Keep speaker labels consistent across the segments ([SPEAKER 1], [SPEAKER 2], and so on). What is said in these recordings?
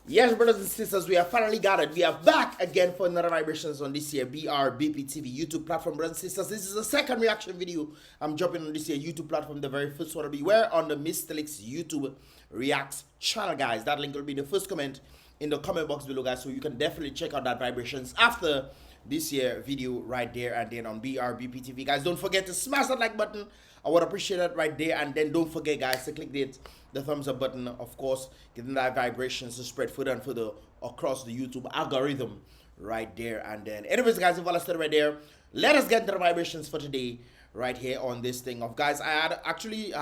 [SPEAKER 1] Yes, brothers and sisters, we have finally gathered. We are back again for another vibrations on this year BrBpTV YouTube platform. Brothers and sisters, this is the second reaction video I'm dropping on this year YouTube platform. The very first one will be where on the Mr. Licks YouTube Reacts channel, guys. That link will be the first comment in the comment box below, guys, so you can definitely check out that vibrations after this year video right there. And then on BrBpTV, guys, don't forget to smash that like button. I would appreciate that right there. And then don't forget, guys, to click the thumbs up button, of course, getting that vibrations to spread further and further across the YouTube algorithm right there. And then anyways, guys, if all started right there, let us get into the vibrations for today right here on this thing of, guys, I had actually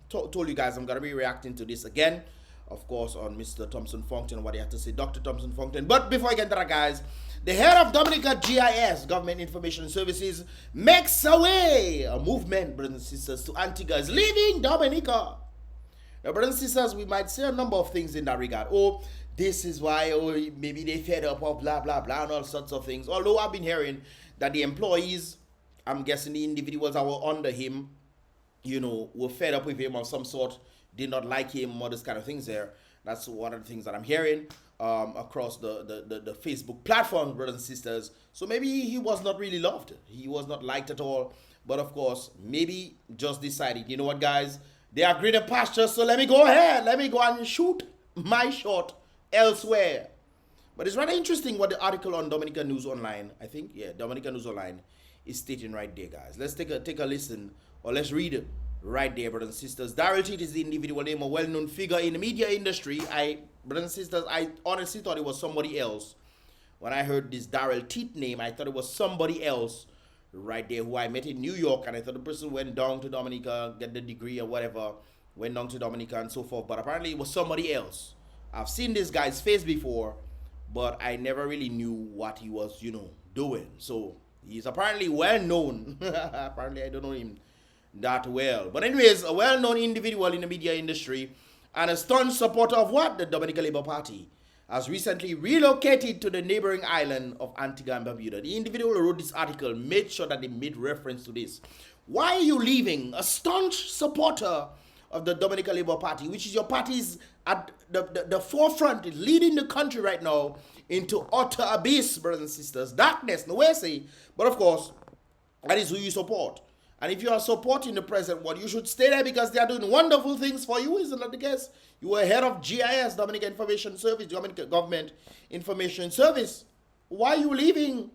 [SPEAKER 1] told you guys I'm gonna be reacting to this again, of course, on Mr. Thomson Fountain, what he had to say, Dr. Thomson Fountain. But before I get to that, guys, the head of Dominica GIS, Government Information Services, makes a movement, brothers and sisters, to Antigua is leaving Dominica. Now, brothers and sisters, we might say a number of things in that regard. Oh, this is why, oh, maybe they fed up, or blah, blah, blah, and all sorts of things. Although I've been hearing that the employees, I'm guessing the individuals that were under him, you know, were fed up with him of some sort, did not like him, all those kind of things there. That's one of the things that I'm hearing across the Facebook platform, brothers and sisters. So maybe he was not really loved. He was not liked at all. But of course, maybe just decided, you know what, guys, they are greener pastures, so let me go ahead. Let me go and shoot my shot elsewhere. But it's rather interesting what the article on Dominica News Online, I think, yeah, Dominica News Online is stating right there, guys. Let's take a listen, or let's read it right there, brothers and sisters. Daryl Teat is the individual name, a well-known figure in the media industry. Brothers and sisters, I honestly thought it was somebody else. When I heard this Daryl Teat name, I thought it was somebody else right there who I met in New York, and I thought the person went down to Dominica, get the degree or whatever, went down to Dominica and so forth, but apparently it was somebody else. I've seen this guy's face before, but I never really knew what he was, you know, doing. So he's apparently well known. Apparently I don't know him that well. But anyways, a well-known individual in the media industry and a staunch supporter of what? The Dominican Labour Party, has recently relocated to the neighboring island of Antigua and Barbuda. The individual who wrote this article made sure that they made reference to this. Why are you leaving? A staunch supporter of the Dominican Labour Party, which is your party's at the forefront, is leading the country right now into utter abyss, brothers and sisters. Darkness, no way say. But of course, that is who you support. And if you are supporting the present one, you should stay there because they are doing wonderful things for you, isn't that the case? You were head of GIS, Dominica Information Service, Dominica Government Information Service. Why are you leaving?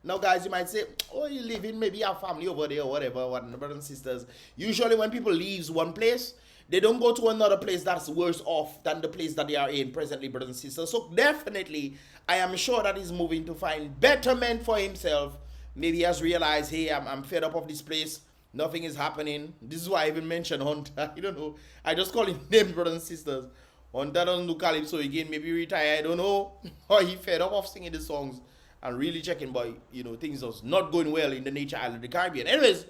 [SPEAKER 1] Now, guys, you might say, oh, you're leaving, maybe you have family over there or whatever, brothers and sisters. Usually when people leave one place, they don't go to another place that's worse off than the place that they are in presently, brothers and sisters. So definitely, I am sure that he's moving to find betterment for himself. Maybe he has realized, hey, I'm fed up of this place. Nothing is happening. This is why I even mentioned Hunter. I don't know. I just call him names, brothers and sisters. Hunter doesn't do calypso again. Maybe retire. I don't know. Or he fed up of singing the songs and really checking, but, you know, things was not going well in the nature island of the Caribbean. Anyways,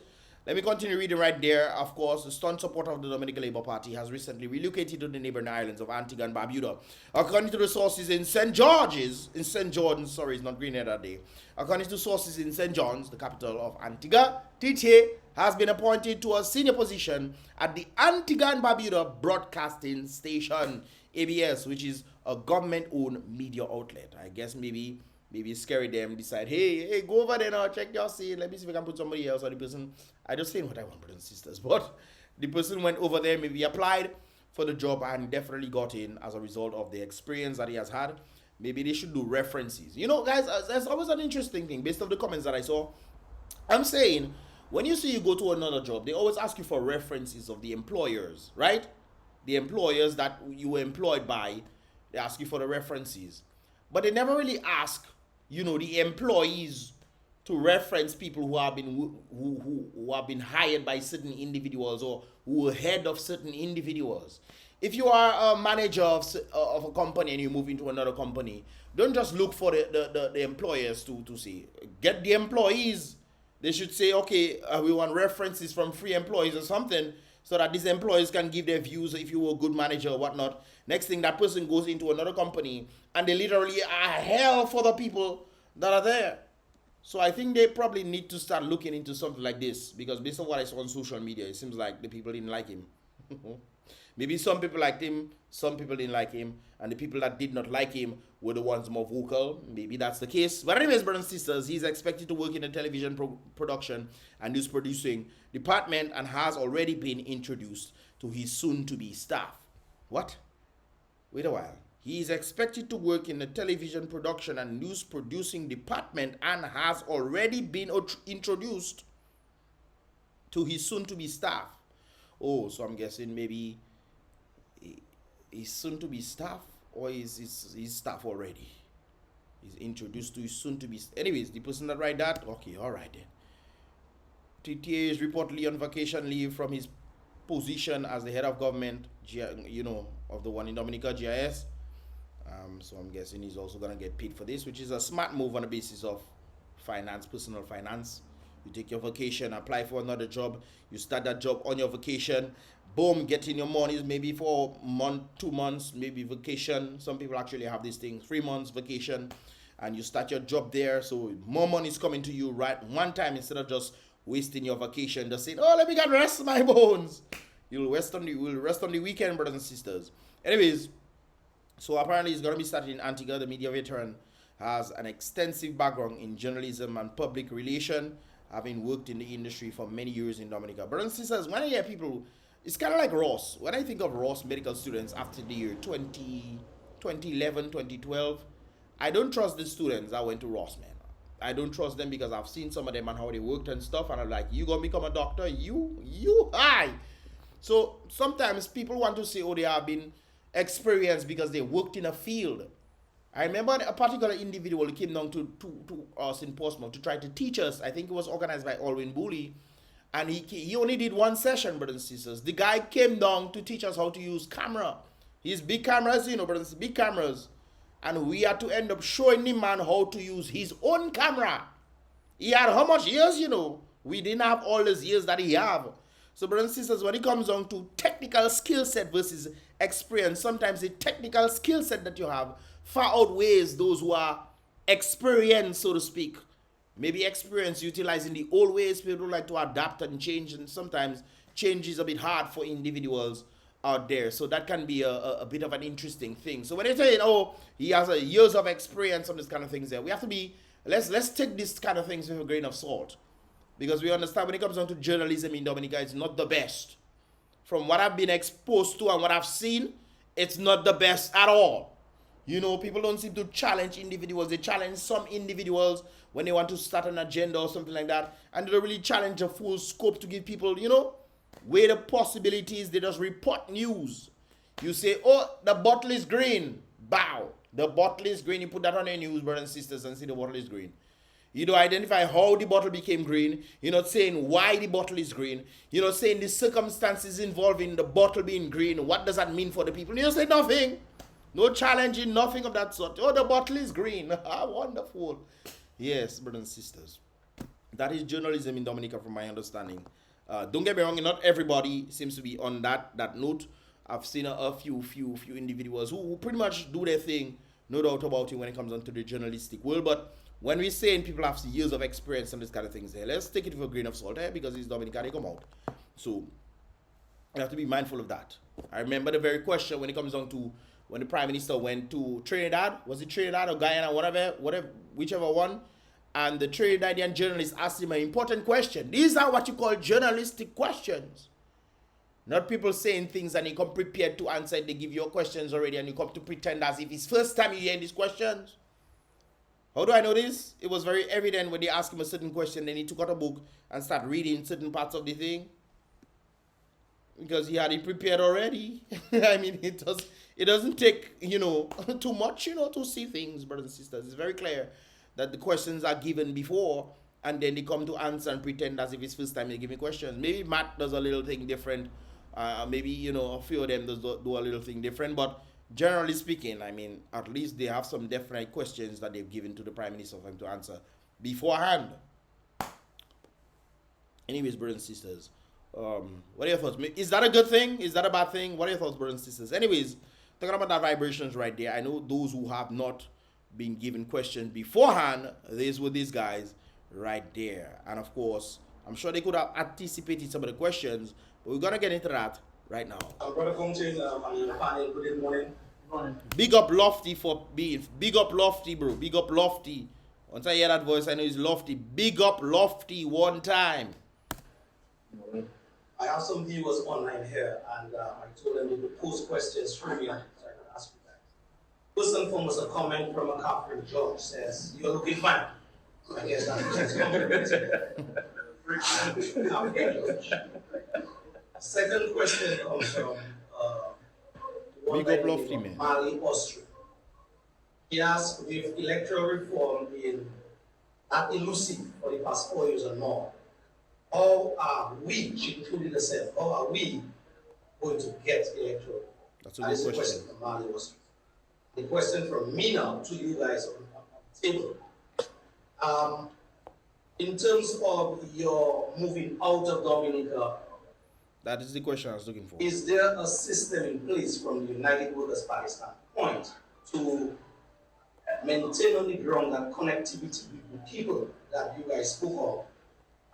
[SPEAKER 1] let me continue reading right there. Of course, the staunch supporter of the Dominican Labour Party has recently relocated to the neighboring islands of Antigua and Barbuda. According to the sources in St. George's, it's not Grenada that day. According to sources in St. John's, the capital of Antigua, Tite has been appointed to a senior position at the Antigua and Barbuda Broadcasting Station, ABS, which is a government-owned media outlet. I guess maybe scary them decide, hey, go over there now, check your scene, let me see if I can put somebody else. Or the person, I just saying what I want, brothers and sisters, but the person went over there, maybe applied for the job and definitely got in as a result of the experience that he has had. Maybe they should do references. You know, guys, that's always an interesting thing based on the comments that I saw. I'm saying, when you say you go to another job, they always ask you for references of the employers, right? The employers that you were employed by, they ask you for the references. But they never really ask, you know, the employees to reference people who have been who have been hired by certain individuals or who were head of certain individuals. If you are a manager of a company and you move into another company, don't just look for the employers to say. Get the employees. They should say, okay, we want references from free employees or something, so that these employees can give their views if you were a good manager or whatnot. Next thing, that person goes into another company and they literally are hell for the people that are there. So I think they probably need to start looking into something like this, because based on what I saw on social media, it seems like the people didn't like him. Maybe some people liked him, some people didn't like him, and the people that did not like him were the ones more vocal. Maybe that's the case. But anyways, brothers and sisters, he's expected to work in the television production and news producing department and has already been introduced to his soon-to-be staff. What? Wait a while. He is expected to work in the television production and news producing department and has already been introduced to his soon-to-be staff. Oh, so I'm guessing maybe he's soon-to-be staff, or is staff already? He's introduced to his soon-to-be. Anyways, the person that write that, okay, all right then. TTA is reportedly on vacation leave from his position as the head of government, of the one in Dominica, GIS. So I'm guessing he's also gonna get paid for this, which is a smart move on the basis of finance, personal finance. You take your vacation, apply for another job, you start that job on your vacation, boom, getting your money, maybe for a month, 2 months, maybe vacation. Some people actually have these things, 3 months vacation, and you start your job there, so more money is coming to you right one time instead of just wasting your vacation, just saying, oh, let me get rest my bones. You'll rest on the weekend, brothers and sisters. Anyways, so apparently he's going to be starting in Antigua. The media veteran has an extensive background in journalism and public relation, having worked in the industry for many years in Dominica. Brothers and sisters, when I hear people, it's kind of like Ross. When I think of Ross medical students after the year 2011, 2012, I don't trust the students that went to Ross, man. I don't trust them because I've seen some of them and how they worked and stuff, and I'm like, you gonna become a doctor? You high. So sometimes people want to say, oh, they have been experienced because they worked in a field. I remember a particular individual who came down to us in Portsmouth to try to teach us. I think it was organized by Alwyn Booley. And he only did one session, brothers and sisters. The guy came down to teach us how to use camera. His big cameras, brothers, big cameras. And we had to end up showing the man how to use his own camera. He had how much years, We didn't have all those years that he have. So, brothers and sisters, when it comes down to technical skill set versus experience, sometimes the technical skill set that you have far outweighs those who are experienced, so to speak. Maybe experience utilizing the old ways. People like to adapt and change, and sometimes change is a bit hard for individuals out there. So that can be a bit of an interesting thing. So when they're saying, oh, he has years of experience on this kind of things there, we have to be, let's take this kind of things with a grain of salt. Because we understand when it comes down to journalism in Dominica, it's not the best. From what I've been exposed to and what I've seen, it's not the best at all. People don't seem to challenge individuals. They challenge some individuals when they want to start an agenda or something like that. And they don't really challenge the full scope to give people, weigh the possibilities. They just report news. You say, oh, the bottle is green. Bow. The bottle is green. You put that on your news, brothers and sisters, and see the bottle is green. You don't identify how the bottle became green. You're not saying why the bottle is green. You're not saying the circumstances involving the bottle being green. What does that mean for the people? You don't say nothing. No challenging, nothing of that sort. Oh, the bottle is green. Wonderful. Yes, brothers and sisters. That is journalism in Dominica from my understanding. Don't get me wrong, not everybody seems to be on that note. I've seen a few individuals who pretty much do their thing, no doubt about it, when it comes on to the journalistic world. But when we're saying people have years of experience and this kind of things there, let's take it with a grain of salt, because it's Dominica, they come out. So you have to be mindful of that. I remember the very question when it comes down to when the Prime Minister went to Trinidad. Was it Trinidad or Guyana, whatever, whichever one? And the Trinidadian journalist asked him an important question. These are what you call journalistic questions. Not people saying things and you come prepared to answer it. They give you questions already and you come to pretend as if it's first time you hear these questions. How do I know this? It was very evident when they asked him a certain question, then he took out a book and started reading certain parts of the thing. Because he had it prepared already. I mean, it doesn't take, too much, to see things, brothers and sisters. It's very clear that the questions are given before and then they come to answer and pretend as if it's first time they give me questions. Maybe Matt does a little thing different. Maybe, a few of them do a little thing different. But generally speaking, I mean, at least they have some definite questions that they've given to the Prime Minister for him to answer beforehand. Anyways, brothers and sisters, what are your thoughts? Is that a good thing? Is that a bad thing? What are your thoughts, brothers and sisters? Anyways, talking about that vibrations right there, I know those who have not been given questions beforehand, these guys right there. And of course, I'm sure they could have anticipated some of the questions, but we're gonna get into that right now.
[SPEAKER 2] Brother Function, and the panel, good morning.
[SPEAKER 1] Big up Lofty for being, big up Lofty, bro. Big up Lofty. Once I hear that voice, I know it's Lofty. Big up Lofty one time.
[SPEAKER 2] I have some viewers online here, and I told them they could post questions through me, so I can ask you that. First and foremost, a comment from a Catherine George says, "You're looking fine." I guess that's compliment. Second question comes from
[SPEAKER 1] Big up Lofty, man.
[SPEAKER 2] Mali, Austria. He asked, with electoral reform being that elusive for the past 4 years or more, how are we, she included herself, how are we going to get electoral?
[SPEAKER 1] That's a good question.
[SPEAKER 2] From Mali, Austria. The question from me now to you guys on the table. In terms of your moving out of Dominica,
[SPEAKER 1] that is the question I was looking for.
[SPEAKER 2] Is there a system in place from the United Workers' Party standpoint to maintain on the ground that connectivity with the people that you guys spoke of?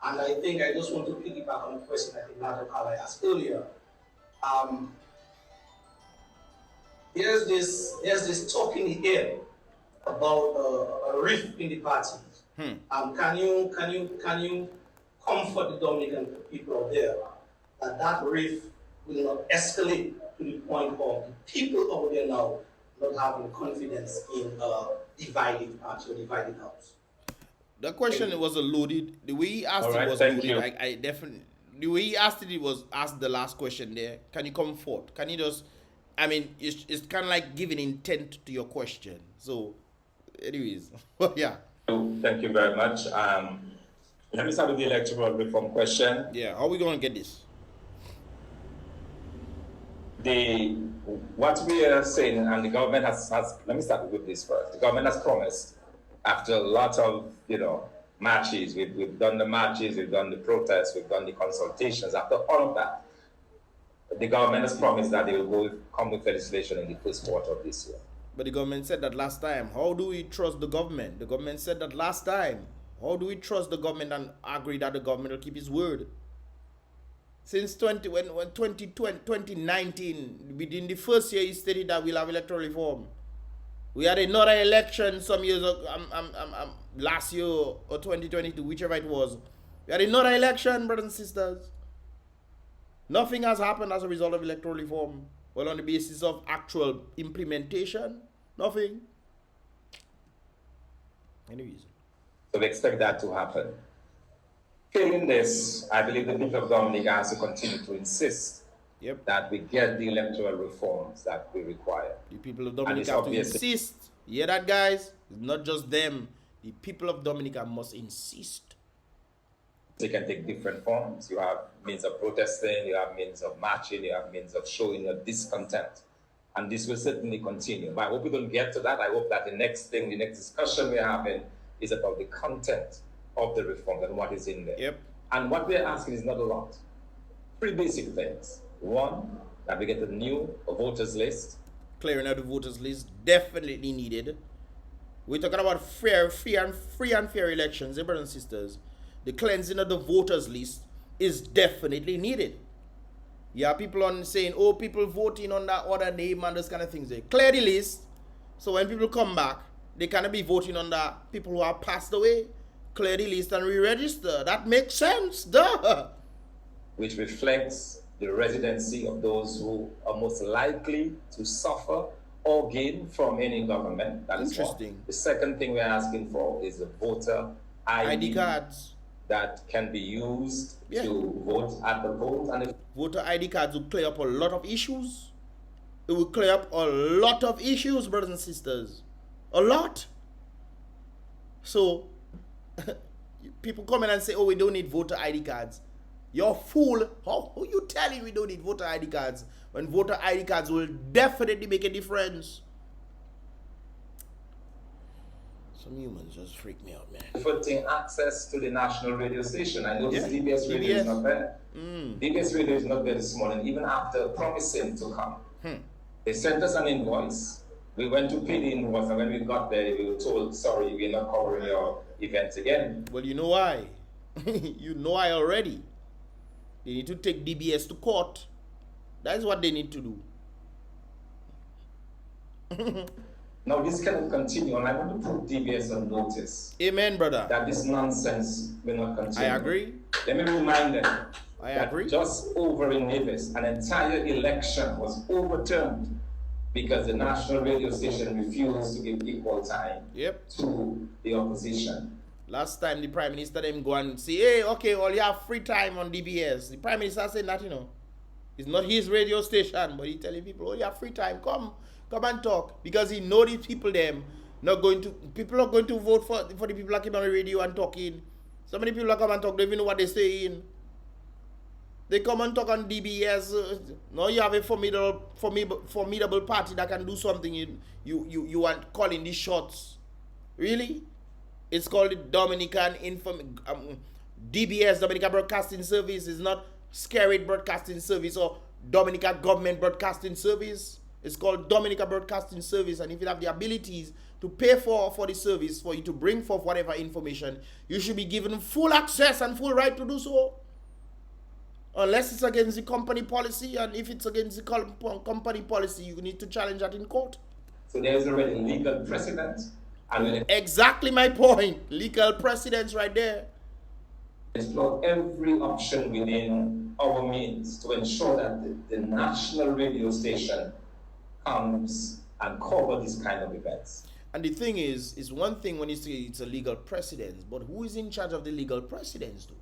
[SPEAKER 2] And I think I just want to piggyback on the question I think Nato Kala asked earlier. There's this talk in the air about a rift in the party. Can you comfort the Dominican people out there that rift will not escalate to the point of the people over there now not having confidence in a divided party or divided house?
[SPEAKER 1] The question was a loaded. The way he asked it was loaded. I definitely. The way he asked it was asked the last question there. Can you comfort? Can you just? I mean, it's kind of like giving intent to your question. So, anyways, yeah.
[SPEAKER 3] Thank you very much. Let me start with the electoral reform question.
[SPEAKER 1] Yeah, how are we going to get this?
[SPEAKER 3] What we are saying, and the government has, let me start with this first. The government has promised, after a lot of, marches, we've done the marches, we've done the protests, we've done the consultations. After all of that, the government has promised that they will come with legislation in the first quarter of this year.
[SPEAKER 1] But the government said that last time. How do we trust the government? The government said that last time. How do we trust the government and agree that the government will keep its word? Since 2019, within the first year, he stated that we'll have electoral reform. We had another election some years ago, last year or 2022, whichever it was. We had another election, brothers and sisters. Nothing has happened as a result of electoral reform. Well, on the basis of actual implementation, nothing. Anyways.
[SPEAKER 3] So we expect that to happen. Failing this, I believe the people of Dominica has to continue to insist that we get the electoral reforms that we require.
[SPEAKER 1] The people of Dominica have to insist. You hear that, guys? It's not just them. The people of Dominica must insist.
[SPEAKER 3] They can take different forms. You have means of protesting, you have means of marching, you have means of showing your discontent. And this will certainly continue. But I hope we don't get to that. I hope that the next discussion we're having is about the content of the reform and what is in there. And what we're asking is not a lot. 3 basic things. One, that we get a new voters list.
[SPEAKER 1] Clearing out the voters list, definitely needed. We're talking about free and fair elections, brothers and sisters. The cleansing of the voters list is definitely needed. Yeah, people on saying, oh, people voting on that other name and those kind of things. They clear the list, so when people come back, they cannot be voting on the people who have passed away. Clear the list and re-register. That makes sense, duh.
[SPEAKER 3] Which reflects the residency of those who are most likely to suffer or gain from any government. That is interesting. The second thing we're asking for is a voter ID
[SPEAKER 1] cards
[SPEAKER 3] that can be used to vote at the polls. And
[SPEAKER 1] voter ID cards will clear up a lot of issues. It will clear up a lot of issues, brothers and sisters. A lot. So, people come in and say, oh, we don't need voter ID cards. You're a fool. How you telling we don't need voter ID cards when voter ID cards will definitely make a difference? Some humans just freak me out, man.
[SPEAKER 3] Putting access to the national radio station. I know DBS radio is not there. DBS radio is not there this morning, even after promising to come. They sent us an invoice. We went to pay the invoice, and when we got there, we were told, sorry, we're not covering your event again.
[SPEAKER 1] Well, you know why? You know why already. They need to take DBS to court. That is what they need to do.
[SPEAKER 3] Now, this cannot continue, and I want to put DBS on notice.
[SPEAKER 1] Amen, brother.
[SPEAKER 3] That this nonsense will not continue.
[SPEAKER 1] I agree.
[SPEAKER 3] Let me remind them
[SPEAKER 1] I
[SPEAKER 3] that
[SPEAKER 1] agree.
[SPEAKER 3] just over in Nevis, an entire election was overturned because the national radio station refused to give equal time to the opposition.
[SPEAKER 1] Last time the Prime Minister them go and say, hey, okay, well, you have free time on DBS. The Prime Minister said that, you know. It's not his radio station, but he telling people, oh, you have free time, come and talk. Because he know these people them people are going to vote for the people that come on the radio and talking. So many people that come and talk, they don't even know what they're saying. They come and talk on DBS. Now you have a formidable party that can do something. You want calling these shots. Really? It's called the Dominican DBS, Dominica Broadcasting Service. It's not Scary Broadcasting Service or Dominica Government Broadcasting Service. It's called Dominica Broadcasting Service. And if you have the abilities to pay for the service, for you to bring forth whatever information, you should be given full access and full right to do so. Unless it's against the company policy, and if it's against the company policy, you need to challenge that in court.
[SPEAKER 3] So there's already legal precedent. And
[SPEAKER 1] exactly my point. Legal precedents right there.
[SPEAKER 3] Explore every option within our means to ensure that the national radio station comes and cover these kind of events.
[SPEAKER 1] And the thing is one thing when you say it's a legal precedence, but who is in charge of the legal precedence though?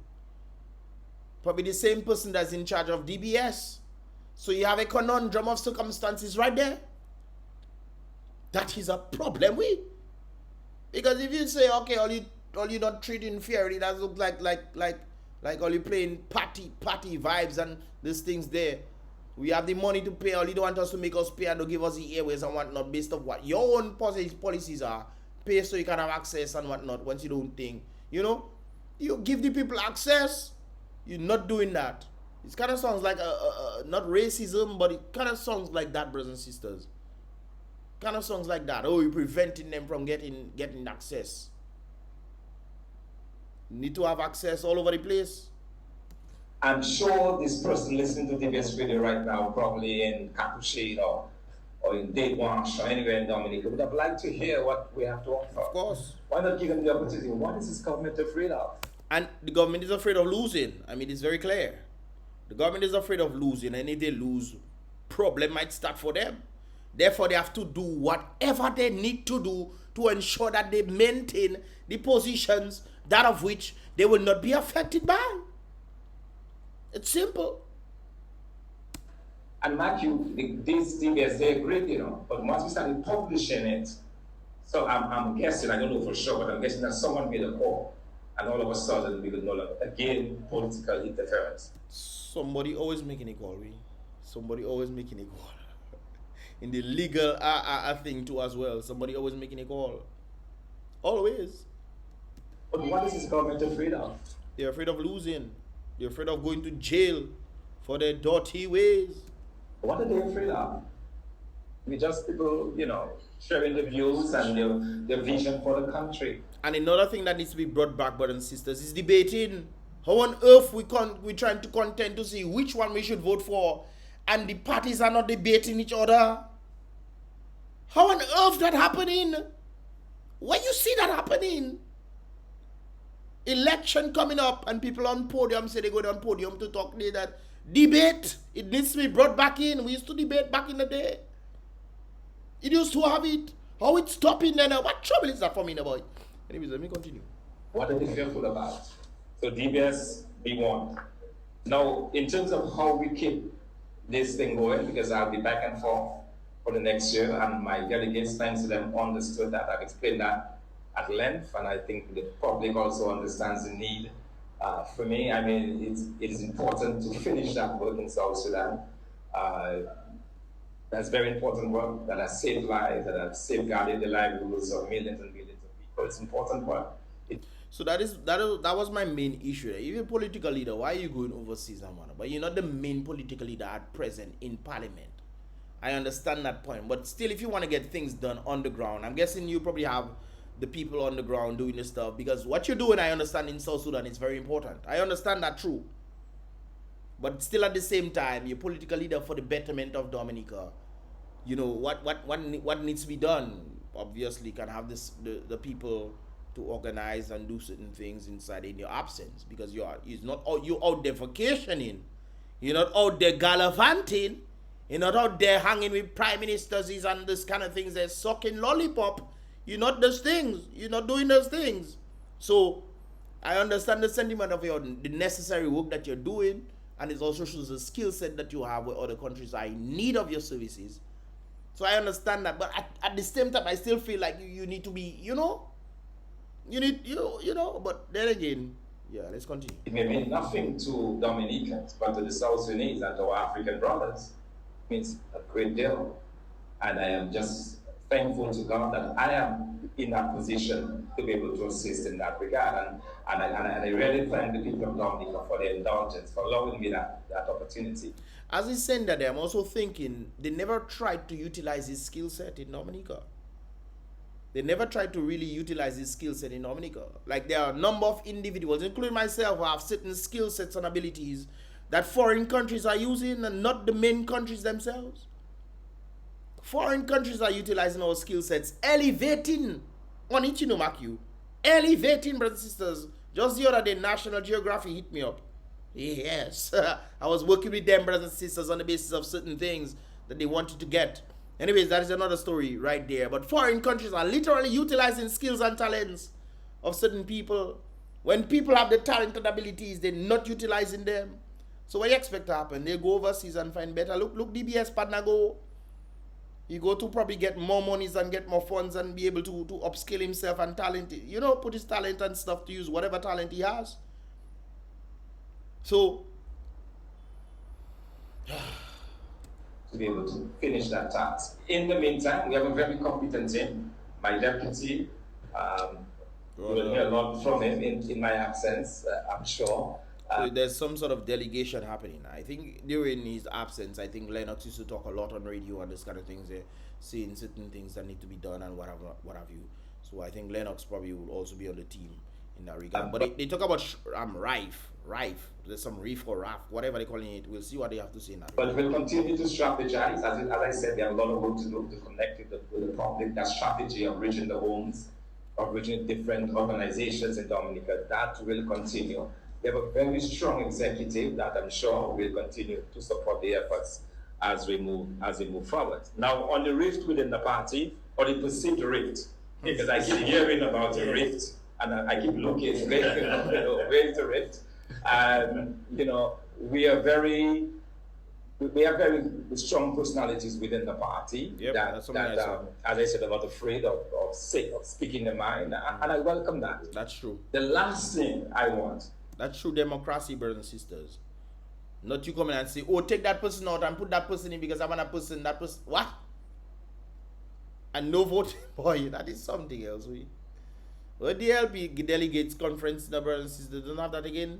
[SPEAKER 1] Probably the same person that's in charge of DBS. So you have a conundrum of circumstances right there. That is a problem with. Because if you say, okay, all you not treating fairly, that looks like all you playing party vibes and these things there. We have the money to pay, all you don't want us to make us pay and to give us the airways and whatnot based on what your own policies are. Pay so you can have access and whatnot once you don't think. You know? You give the people access. You're not doing that. It kind of sounds like not racism, but it kind of sounds like that, brothers and sisters. Kind of sounds like that. Oh, you're preventing them from getting access. You need to have access all over the place.
[SPEAKER 3] I'm sure this person listening to DBS radio right now, probably in Capuchin or in Deadwash or anywhere in Dominica, would have liked to hear what we have to offer.
[SPEAKER 1] Of course.
[SPEAKER 3] Why not give them the opportunity? What is this government afraid of?
[SPEAKER 1] And the government is afraid of losing. I mean, it's very clear. The government is afraid of losing, and if they lose, problem might start for them. Therefore, they have to do whatever they need to do to ensure that they maintain the positions, that of which they will not be affected by. It's simple.
[SPEAKER 3] And Mark, these DBS, they're great, you know, but once we started publishing it, so I'm guessing, I don't know for sure, but I'm guessing that someone made a call. And all of a sudden, we will no longer, again, political interference.
[SPEAKER 1] Somebody always making a call, really. Somebody always making a call. In the legal thing too as well. Somebody always making a call. Always.
[SPEAKER 3] But what is this government afraid of?
[SPEAKER 1] They're afraid of losing. They're afraid of going to jail for their dirty ways.
[SPEAKER 3] What are they afraid of? We just people, you know, sharing their views and their vision for the country.
[SPEAKER 1] And another thing that needs to be brought back, brothers and sisters, is debating. How on earth we're trying to contend to see which one we should vote for, and the parties are not debating each other? How on earth that happening? When you see that happening? Election coming up and people on podium say they go on podium to talk that debate. It needs to be brought back in. We used to debate back in the day. It used to have it. How it's stopping then? What trouble is that for me, boy? Anyways, let me continue.
[SPEAKER 3] What are they fearful about? So DBS, we won. Now, in terms of how we keep this thing going, because I'll be back and forth for the next year, and my delegates, thanks to them, understood that. I've explained that at length, and I think the public also understands the need for me. I mean, it is important to finish that work in South Sudan. That's very important work that has saved lives, that has safeguarded the livelihoods of millions and millions of people. It's important work.
[SPEAKER 1] So that was my main issue. If you're a political leader, why are you going overseas and whatnot? But you're not the main political leader at present in parliament. I understand that point. But still, if you want to get things done on the ground, I'm guessing you probably have the people on the ground doing the stuff, because what you're doing, I understand, in South Sudan is very important. I understand that, true. But still at the same time, you're political leader for the betterment of Dominica. You know, what needs to be done, obviously, can have the people to organize and do certain things inside in your absence, because you're out there vacationing. You're not out there gallivanting. You're not out there hanging with prime ministers and this kind of things. They're sucking lollipop. You're not those things. You're not doing those things. So I understand the sentiment of the necessary work that you're doing, and it also shows the skill set that you have where other countries are in need of your services. So I understand that, but at the same time, I still feel like you need to be, but then again, yeah, let's continue.
[SPEAKER 3] It may mean nothing to Dominicans, but to the South Sudanese and to our African brothers, it means a great deal. And I am just thankful to God that I am in that position to be able to assist in that regard. And I really thank the people of Dominica for their indulgence, for allowing me that opportunity.
[SPEAKER 1] As he's saying that, I'm also thinking they never tried to utilize his skill set in Dominica. They never tried to really utilize his skill set in Dominica. Like, there are a number of individuals, including myself, who have certain skill sets and abilities that foreign countries are using and not the main countries themselves. Foreign countries are utilizing our skill sets, elevating on it, elevating, brothers and sisters. Just the other day, National Geographic hit me up. Yes, I was working with them, brothers and sisters, on the basis of certain things that they wanted to get. Anyways, that is another story right there. But foreign countries are literally utilizing skills and talents of certain people. When people have the talent and abilities, they're not utilizing them. So what do you expect to happen? They go overseas and find better. Look, DBS partner go. He go to probably get more monies and get more funds and be able to upskill himself and talent, put his talent and stuff to use, whatever talent he has. So,
[SPEAKER 3] to be able to finish that task. In the meantime, we have a very competent team. My deputy, you will hear a lot from him in my absence, I'm sure.
[SPEAKER 1] So there's some sort of delegation happening. I think during his absence, I think Lennox used to talk a lot on radio and this kind of things, saying certain things that need to be done and what have you. So I think Lennox probably will also be on the team in that regard. But they talk about Rife. There's some Reef or RAF, whatever they're calling it. We'll see what they have to say now.
[SPEAKER 3] But we'll continue to strategize. As I said, there are a lot of work to do to connect with the public. That strategy of reaching the homes, of reaching different organizations in Dominica, that will continue. We have a very strong executive that I'm sure will continue to support the efforts as we move forward. Now, on the rift within the party, or the perceived rift, because I keep hearing about the rift, and I keep looking where is the rift. We have very strong personalities within the party that as I said, are not afraid of speaking their mind, and I welcome that.
[SPEAKER 1] That's true.
[SPEAKER 3] The last thing I want.
[SPEAKER 1] That's true democracy, brothers and sisters. Not you come in and say, oh, take that person out and put that person in because I want that person. What? And no vote. Boy, that is something else. Well, the LP delegates conference, the brothers and sisters, don't have that again.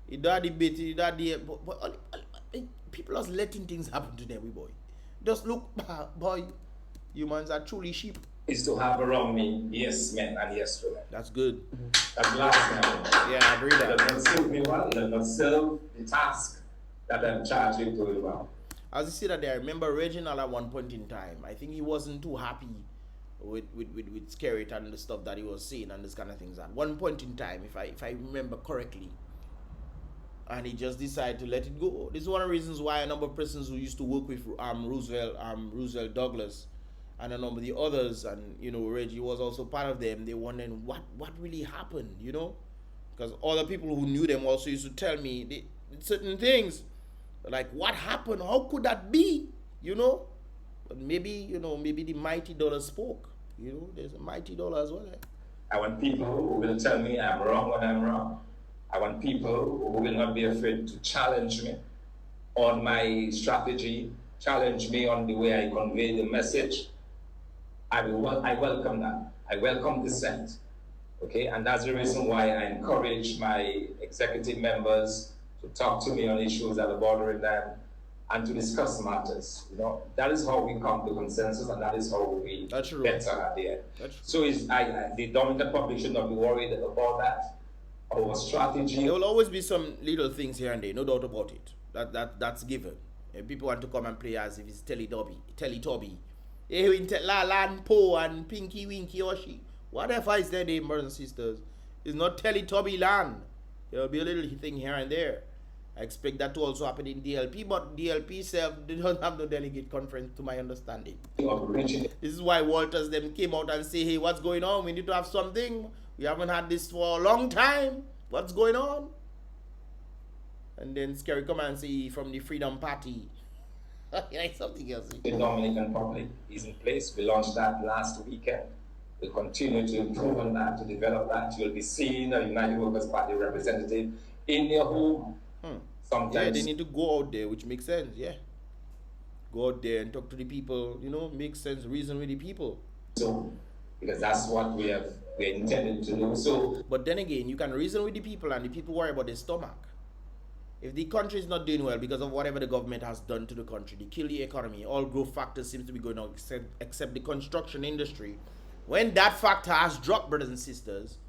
[SPEAKER 1] You don't debate, people are letting things happen to them, boy. Just look, boy, humans are truly sheep.
[SPEAKER 3] Is to have around me yes men and yes women.
[SPEAKER 1] That's good.
[SPEAKER 3] That's last now.
[SPEAKER 1] Yeah, I agree that.
[SPEAKER 3] It does not serve me well, it does not serve the task that I'm charged with doing well.
[SPEAKER 1] As you see that there, I remember Reginald at one point in time, I think he wasn't too happy with Skerrit and the stuff that he was saying and this kind of things. At one point in time, if I remember correctly, and he just decided to let it go. This is one of the reasons why a number of persons who used to work with Roosevelt Douglas and a number of the others, and Reggie was also part of them, they wondering what really happened, because other people who knew them also used to tell me certain things, like what happened, how could that be, but maybe the mighty dollar spoke, there's a mighty dollar as well.
[SPEAKER 3] I want people who will tell me I'm wrong when I'm wrong. I want people who will not be afraid to challenge me on my strategy, challenge me on the way I convey the message. I welcome that. I welcome dissent. Okay, and that's the reason why I encourage my executive members to talk to me on issues that are bothering them. and to discuss matters. You know, that is how we come to consensus, and that is how we better at the end. So the Dominican public should not be worried about that. Our strategy.
[SPEAKER 1] There will always be some little things here and there, no doubt about it. That's given. And people want to come and play as if it's Teletubby. Lan Po and Pinky Winky Oshi. Whatever is their name, brothers and sisters. It's not Teletubby land. There will be a little thing here and there. I expect that to also happen in DLP, but DLP itself, they don't have no delegate conference to my understanding. This is why Walters them came out and say, hey, what's going on? We need to have something. We haven't had this for a long time. What's going on? And then Scary come and say from the Freedom Party. Like something else.
[SPEAKER 3] The Dominican Republic is in place. We launched that last weekend. We'll continue to improve on that, to develop that. You'll be seeing a United Workers' Party representative in your home. Sometimes.
[SPEAKER 1] Yeah, they need to go out there, which makes sense, yeah. Go out there and talk to the people, you know, makes sense, reason with the people.
[SPEAKER 3] So, because that's what we're intended to do. So,
[SPEAKER 1] but then again, you can reason with the people and the people worry about their stomach. If the country is not doing well because of whatever the government has done to the country, they kill the economy, all growth factors seems to be going on except the construction industry. When that factor has dropped, brothers and sisters,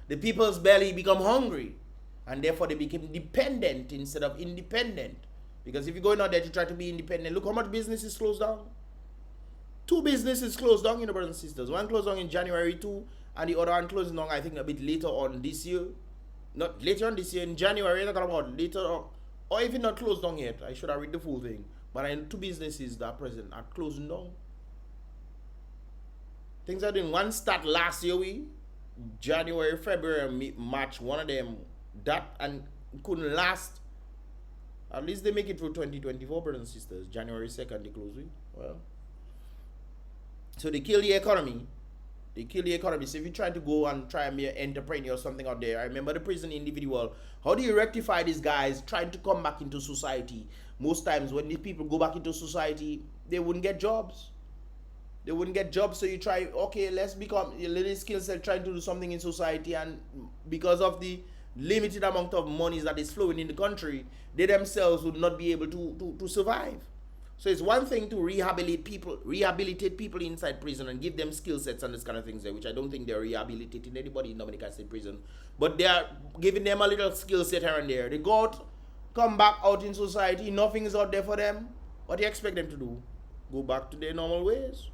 [SPEAKER 1] the people's belly become hungry. And therefore they became dependent instead of independent. Because if you're going out there to try to be independent, look how much businesses closed down. 2 businesses closed down, you know, brothers and sisters. One closed down in January 2, and the other one closed down, I think, a bit later on this year. Not later on this year, in January, I'm talking about later on. Or even not closed down yet. I should have read the full thing. But I know 2 businesses that are present are closing down. Things are doing one start last year, January, February, March, one of them, that and couldn't last. At least they make it through 2024, brothers and sisters. January 2nd, they close it. Well, so they kill the economy. They kill the economy. So if you try to go and try and be an entrepreneur or something out there, I remember the prison individual. How do you rectify these guys trying to come back into society? Most times when these people go back into society, they wouldn't get jobs. They wouldn't get jobs, so you try, okay, let's become a little skill set, trying to do something in society, and because of the limited amount of monies that is flowing in the country, they themselves would not be able to survive. So it's one thing to rehabilitate people inside prison and give them skill sets and this kind of things there, which I don't think they're rehabilitating anybody in Dominican State Prison. But they are giving them a little skill set here and there. They go out, come back out in society, nothing is out there for them. What do you expect them to do? Go back to their normal ways?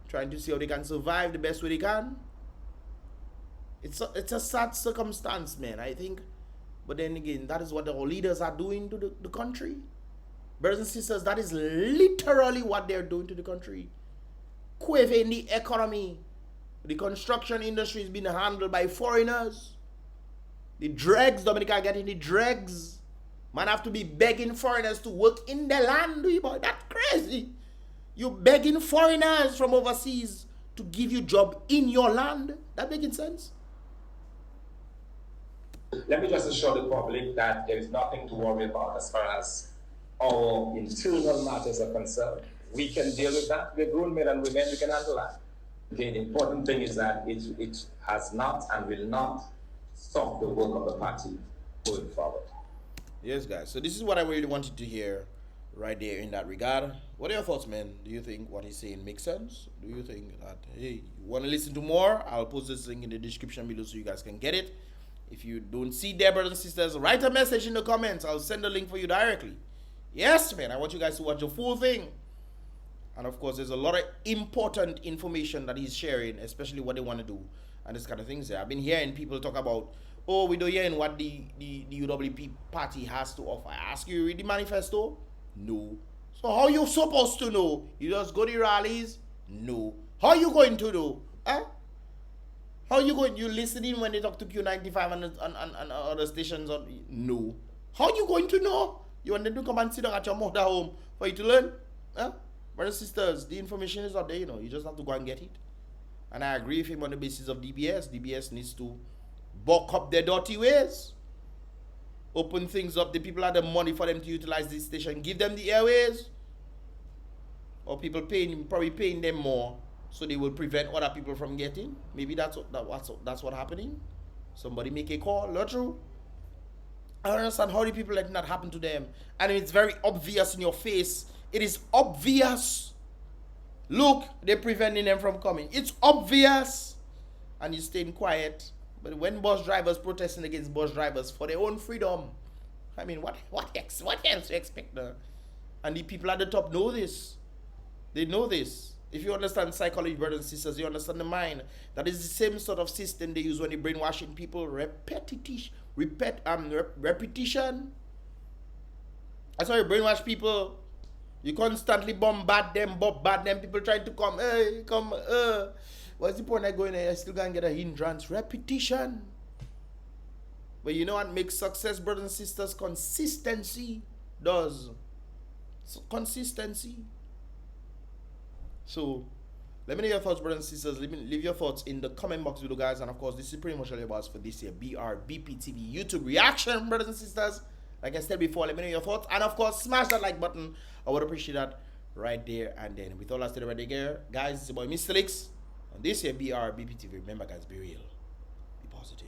[SPEAKER 1] Trying to see how they can survive the best way they can? It's a sad circumstance, man, I think. But then again, that is what our leaders are doing to the country. Brothers and sisters, that is literally what they're doing to the country. Quaving the economy. The construction industry is being handled by foreigners. The dregs, Dominica getting the dregs. Man have to be begging foreigners to work in the land, boy. That's crazy. You're begging foreigners from overseas to give you job in your land. That making sense?
[SPEAKER 3] Let me just assure the public that there is nothing to worry about as far as our internal matters are concerned. We can deal with that. We're grown men and women, we can handle that. The important thing is that it has not and will not stop the work of the party going forward.
[SPEAKER 1] Yes, guys. So this is what I really wanted to hear right there in that regard. What are your thoughts, man? Do you think what he's saying makes sense? Do you think that, hey, you want to listen to more? I'll post this link in the description below so you guys can get it. If you don't see there, brothers and sisters, write a message in the comments. I'll send the link for you directly. Yes, man. I want you guys to watch the full thing. And of course, there's a lot of important information that he's sharing, especially what they want to do and this kind of things there. I've been hearing people talk about, oh, we don't hear what the UWP party has to offer. I ask you, read the manifesto? No. So how you supposed to know? You just go to rallies? No. How you going to know? Huh? How you going? You listening when they talk to Q95 and other stations? No. How you going to know? You want them to come and sit down at your mother home for you to learn? Huh? Brothers and sisters, the information is out there, you know. You just have to go and get it. And I agree with him on the basis of DBS. DBS needs to bulk up their dirty ways. Open things up. The people have the money for them to utilize this station. Give them the airways. Or people probably paying them more, so they will prevent other people from getting. Maybe that's what's happening. Somebody make a call. Not true. I don't understand how the people let that happen to them. And it's very obvious in your face. It is obvious. Look, they're preventing them from coming. It's obvious. And you're staying quiet. But when bus drivers protesting against bus drivers for their own freedom, I mean, what else do you expect now? And the people at the top know this. They know this. If you understand psychology, brothers and sisters, you understand the mind. That is the same sort of system they use when they're brainwashing people. Repetition. That's how you brainwash people. You constantly bombard them. People trying to come. Hey, come. What's the point of going there? I still gonna get a hindrance. Repetition. But you know what makes success, brothers and sisters? Consistency does. So, consistency. So, let me know your thoughts, brothers and sisters. Leave your thoughts in the comment box below, guys. And of course, this is pretty much all about us for this year BrBpTV YouTube reaction, brothers and sisters. Like I said before, let me know your thoughts. And of course, smash that like button. I would appreciate that right there and then. With all that said right there, guys, it's your boy Mr. Lix. On this year BrBpTV. Remember, guys, be real. Be positive.